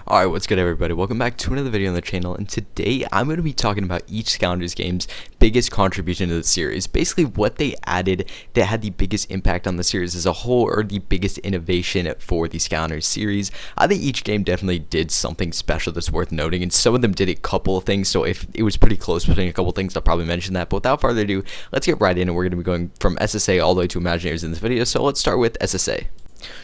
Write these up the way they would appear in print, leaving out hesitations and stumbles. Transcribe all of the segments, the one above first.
Alright, what's good everybody? Welcome back to another video on the channel, and today I'm going to be talking about each Skylanders game's biggest contribution to the series. Basically what they added that had the biggest impact on the series as a whole, or the biggest innovation for the Skylanders series. I think each game definitely did something special that's worth noting, and some of them did a couple of things, so if it was pretty close between a couple of things, I'll probably mention that. But without further ado, let's get right in, and we're going to be going from SSA all the way to Imaginators in this video, so let's start with SSA.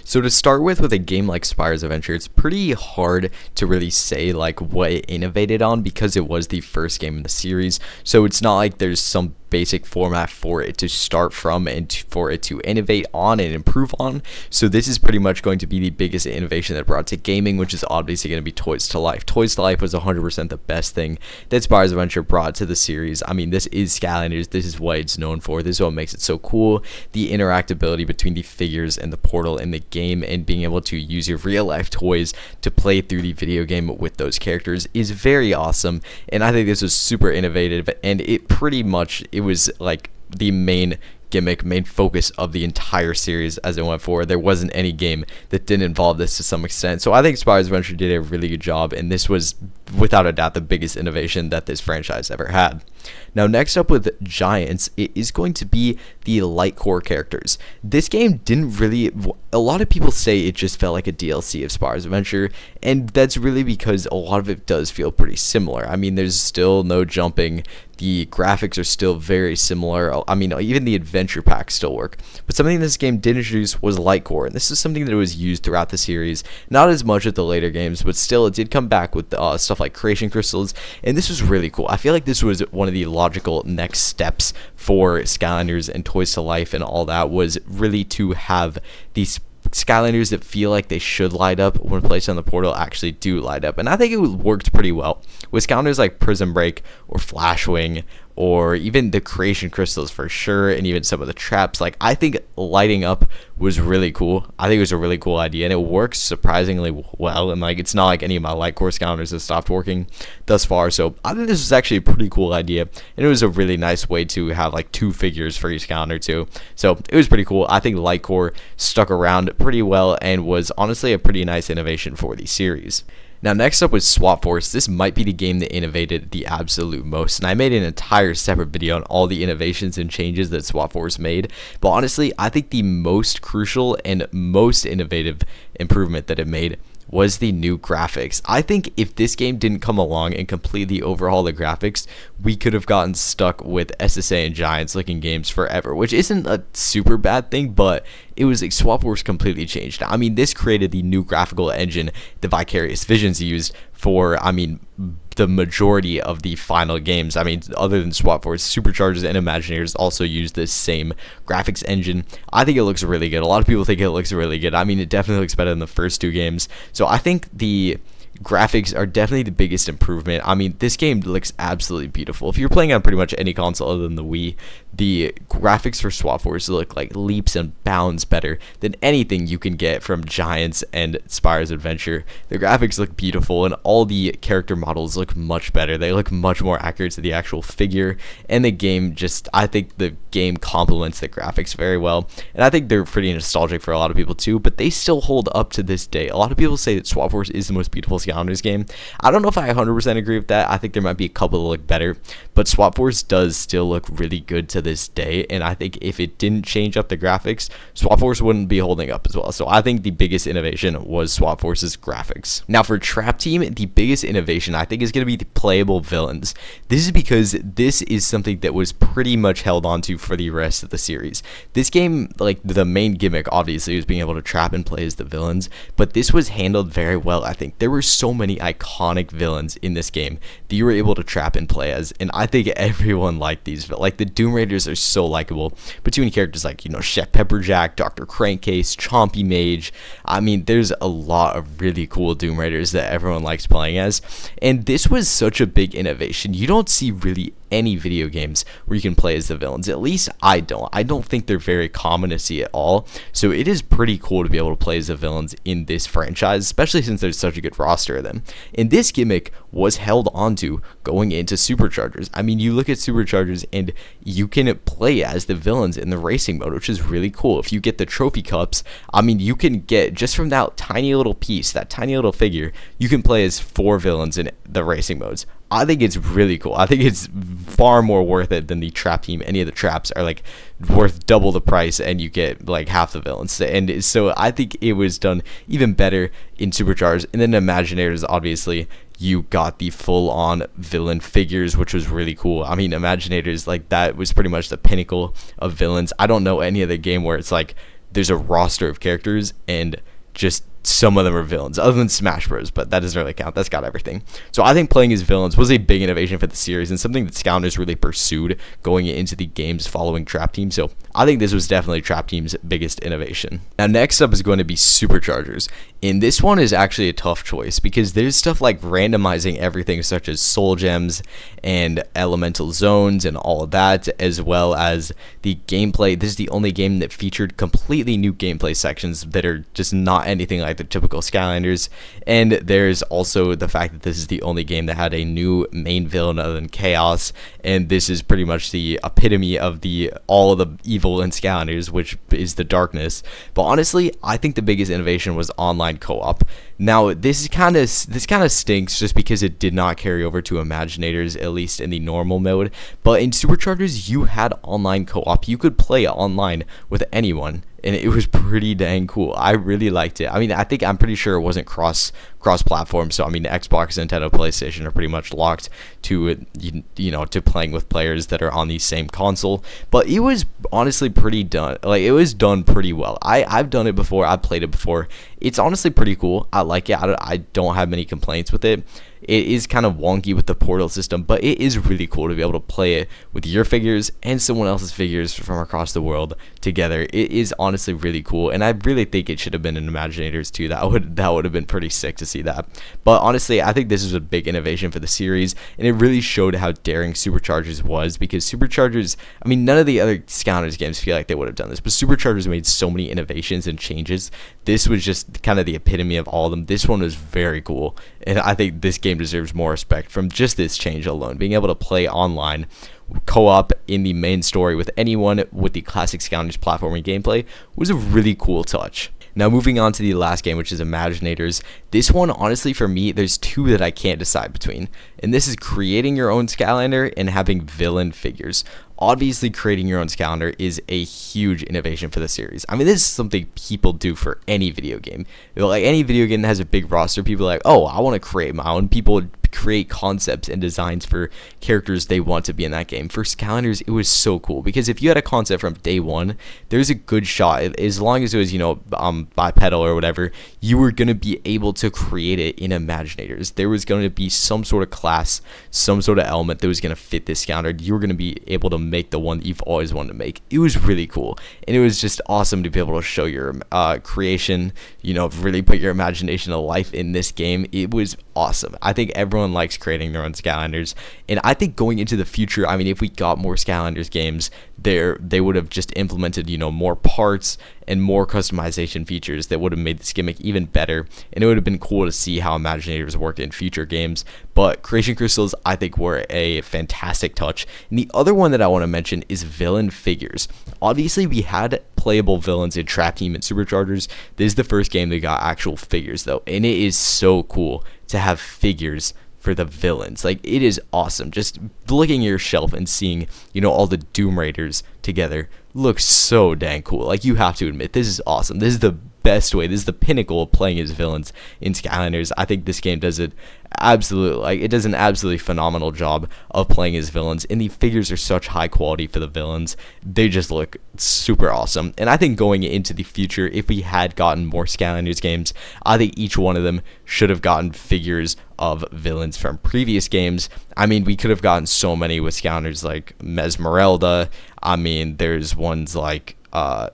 So to start with a game like Spyro's Adventure, it's pretty hard to really say like what it innovated on because it was the first game in the series. So it's not like there's some basic format for it to start from and for it to innovate on and improve on. So this is pretty much going to be the biggest innovation that brought to gaming, which is obviously going to be Toys to Life. Toys to Life was 100% the best thing that Spyro's Adventure brought to the series. I mean, this is Skylanders. This is what it's known for. This is what makes it so cool. The interactability between the figures and the portal in the game, and being able to use your real life toys to play through the video game with those characters is very awesome. And I think this was super innovative, and it was like the main gimmick, main focus of the entire series as it went forward. There wasn't any game that didn't involve this to some extent. So I think Spyro's Adventure did a really good job, and this was without a doubt the biggest innovation that this franchise ever had. Now next up with Giants, it is going to be the light core characters. This game didn't really, a lot of people say it just felt like a DLC of Spyro's Adventure, and that's really because a lot of it does feel pretty similar. I mean, there's still no jumping. The graphics are still very similar. I mean, even the adventure packs still work. But something this game did introduce was light core, and this is something that was used throughout the series. Not as much at the later games, but still it did come back with stuff like creation crystals, and this was really cool. I feel like this was one of the logical next steps for Skylanders and Toys to Life, and all that was really to have these Skylanders that feel like they should light up when placed on the portal actually do light up. And I think it worked pretty well with Skylanders like Prism Break or Flashwing, or even the creation crystals for sure, and even some of the traps. Like, I think lighting up was really cool. I think it was a really cool idea, and it works surprisingly well. And like, it's not like any of my light core Skylanders have stopped working thus far. So I think this was actually a pretty cool idea, and it was a really nice way to have like two figures for each Skylander too. So it was pretty cool. I think light core stuck around pretty well and was honestly a pretty nice innovation for the series. Now next up was Swap Force. This might be the game that innovated the absolute most, and I made an entire separate video on all the innovations and changes that Swap Force made. But honestly, I think the most crucial and most innovative improvement that it made was the new graphics. I think if this game didn't come along and completely overhaul the graphics, we could have gotten stuck with SSA and Giants looking games forever, which isn't a super bad thing, but it was like Swap Force completely changed. I mean, this created the new graphical engine the Vicarious Visions used for, I mean, the majority of the final games. I mean, other than Swap Force, Superchargers and Imaginators also use this same graphics engine. I think it looks really good. A lot of people think it looks really good. I mean, it definitely looks better than the first two games. So I think the graphics are definitely the biggest improvement. I mean, this game looks absolutely beautiful. If you're playing on pretty much any console other than the Wii, the graphics for Swap Force look like leaps and bounds better than anything you can get from Giants and Spyro's Adventure. The graphics look beautiful, and all the character models look much better. They look much more accurate to the actual figure, and the game just, I think the game complements the graphics very well, and I think they're pretty nostalgic for a lot of people too, but they still hold up to this day. A lot of people say that Swap Force is the most beautiful Skylanders game. I don't know if I 100% agree with that. I think there might be a couple that look better, but Swap Force does still look really good to this day, and I think if it didn't change up the graphics, Swap Force wouldn't be holding up as well. So I think the biggest innovation was Swap Force's graphics. Now for Trap Team, the biggest innovation I think is going to be the playable villains. This is because this is something that was pretty much held onto for the rest of the series. This game, like, the main gimmick obviously was being able to trap and play as the villains, but this was handled very well. I think there were so many iconic villains in this game that you were able to trap and play as, and I think everyone liked these. Like, the Doom Raiders are so likable between characters like, you know, Chef Pepperjack, Dr. Crankcase, Chompy Mage. I mean, there's a lot of really cool Doom Raiders that everyone likes playing as, and this was such a big innovation. You don't see really any video games where you can play as the villains. At least I don't think they're very common to see at all. So it is pretty cool to be able to play as the villains in this franchise, especially since there's such a good roster roster of them. And this gimmick was held onto going into Superchargers. I mean, you look at Superchargers and you can play as the villains in the racing mode, which is really cool. If you get the trophy cups, I mean, you can get, just from that tiny little piece, that tiny little figure, you can play as 4 villains in the racing modes. I think it's really cool. I think it's far more worth it than the trap team. Any of the traps are like worth double the price and you get like half the villains. And so I think it was done even better in Supercharged. And then Imaginators, obviously, you got the full-on villain figures, which was really cool. I mean, Imaginators, like, that was pretty much the pinnacle of villains. I don't know any other game where it's like there's a roster of characters and just some of them are villains, other than Smash Bros, but that doesn't really count. That's got everything. So I think playing as villains was a big innovation for the series and something that Skylanders really pursued going into the games following Trap Team. So I think this was definitely Trap Team's biggest innovation. Now next up is going to be Superchargers. And this one is actually a tough choice because there's stuff like randomizing everything such as soul gems and elemental zones and all of that, as well as the gameplay. This is the only game that featured completely new gameplay sections that are just not anything like the typical Skylanders. And there's also the fact that this is the only game that had a new main villain other than Chaos, and this is pretty much the epitome of all of the evil in Skylanders, which is the darkness. But honestly, I think the biggest innovation was online co-op. Now this kind of stinks just because it did not carry over to Imaginators, at least in the normal mode. But in Superchargers, you had online co-op. You could play online with anyone, and it was pretty dang cool. I really liked it. I mean, I'm pretty sure it wasn't cross-platform. So I mean, Xbox, Nintendo, PlayStation are pretty much locked to to playing with players that are on the same console. But it was honestly pretty done. Like, it was done pretty well. I've done it before. I've played it before. It's honestly pretty cool. I like it. I don't have many complaints with it. It is kind of wonky with the portal system, but it is really cool to be able to play it with your figures and someone else's figures from across the world together. It is honestly really cool, and I really think it should have been in Imaginators too. That would have been pretty sick to see that. But honestly, I think this is a big innovation for the series, and it really showed how daring Superchargers was, because Superchargers, I mean, none of the other Skylanders games feel like they would have done this, but Superchargers made so many innovations and changes. This was just kind of the epitome of all of them. This one was very cool, and I think this game deserves more respect from just this change alone. Being able to play online co-op in the main story with anyone with the classic Skylanders platforming gameplay was a really cool touch. Now moving on to the last game, which is Imaginators. This one, honestly, for me, there's two that I can't decide between. And this is creating your own Skylander and having villain figures. Obviously, creating your own Skylander is a huge innovation for the series. I mean, this is something people do for any video game. Like, any video game that has a big roster, people are like, oh, I want to create my own. People create concepts and designs for characters they want to be in that game. For Skylanders, it was so cool, because if you had a concept from day one, there's a good shot, as long as it was, bipedal or whatever, you were going to be able to create it in Imaginators. There was going to be some sort of class, some sort of element that was going to fit this Skylander. You were going to be able to make the one that you've always wanted to make. It was really cool, and it was just awesome to be able to show your creation, really put your imagination to life in this game. It was awesome. I think everyone likes creating their own Skylanders, and I think going into the future, I mean, if we got more Skylanders games, they would have just implemented more parts and more customization features that would have made this gimmick even better, and it would have been cool to see how Imaginators worked in future games. But creation crystals, I think, were a fantastic touch. And the other one that I want to mention is villain figures. Obviously, we had playable villains in Trap Team and Superchargers. This is the first game that got actual figures, though, and it is so cool to have figures for the villains. Like, it is awesome. Just looking at your shelf and seeing, all the Doom Raiders together looks so dang cool. Like, you have to admit, this is awesome. This is the best way. This is the pinnacle of playing as villains in Skylanders. I think this game does it absolutely. It does an absolutely phenomenal job of playing as villains, and the figures are such high quality for the villains. They just look super awesome. And I think going into the future, if we had gotten more Skylanders games, I think each one of them should have gotten figures of villains from previous games. I mean, we could have gotten so many with Skylanders, like Mesmeralda. I mean, there's ones like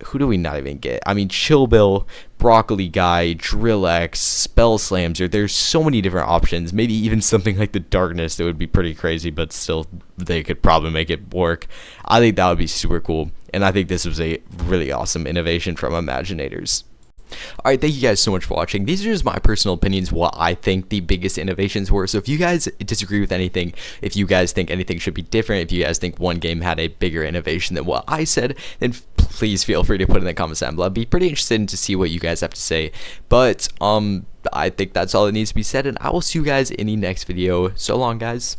who do we not even get? I mean, Chill Bill, Broccoli Guy, Drill X, Spell Slamser. There's so many different options. Maybe even something like the Darkness that would be pretty crazy, but still they could probably make it work. I think that would be super cool, and I think this was a really awesome innovation from Imaginators. Alright, thank you guys so much for watching. These are just my personal opinions, what I think the biggest innovations were. So if you guys disagree with anything, if you guys think anything should be different, if you guys think one game had a bigger innovation than what I said, then please feel free to put in the comments down below. I'd be pretty interested to see what you guys have to say. But I think that's all that needs to be said, and I will see you guys in the next video. So long, guys.